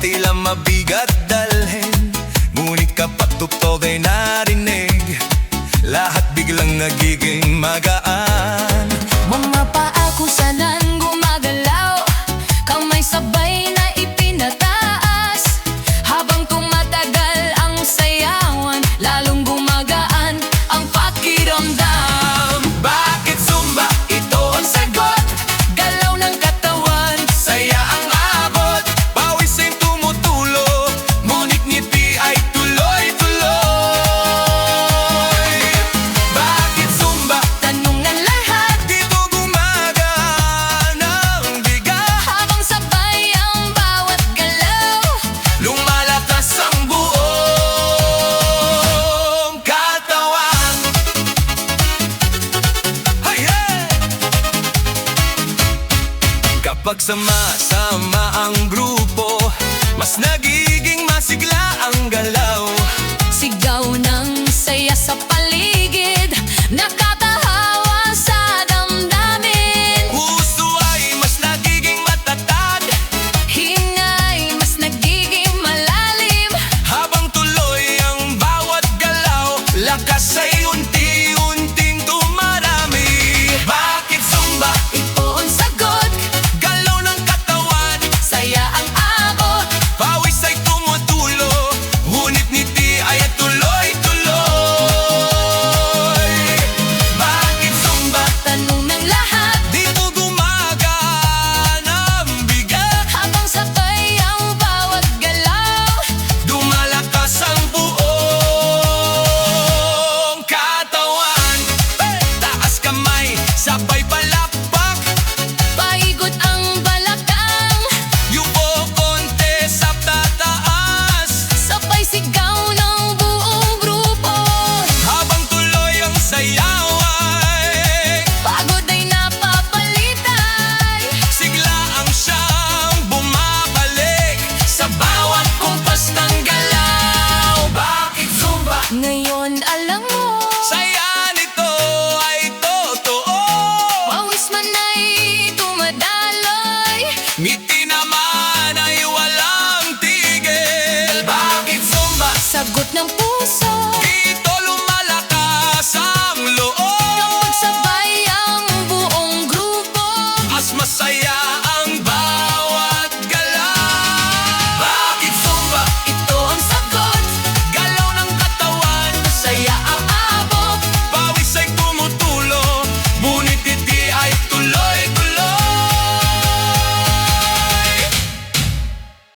tila mabigat dalhin, ngunit kapag tugtog ay narinig, lahat biglang nagiging magaan. Mga paa kusanan gumagalaw, kamay sabay na ipinataas. Habang tumatagal ang sayawan, lalong gumagaan ang pakiramdam. Bakit Zumba? Ito ang sagot. Galaw ng katawan, Saya ang abot, pawis ay tumutulo, ngunit ngiti ay tuloy-tuloy. Bakit Zumba? tanong ng lahat. Dito gumagaan ang bigat, Habang sabay ang bawat galaw, lumalakas ang buong katawan. Hey, hey! Kapag sama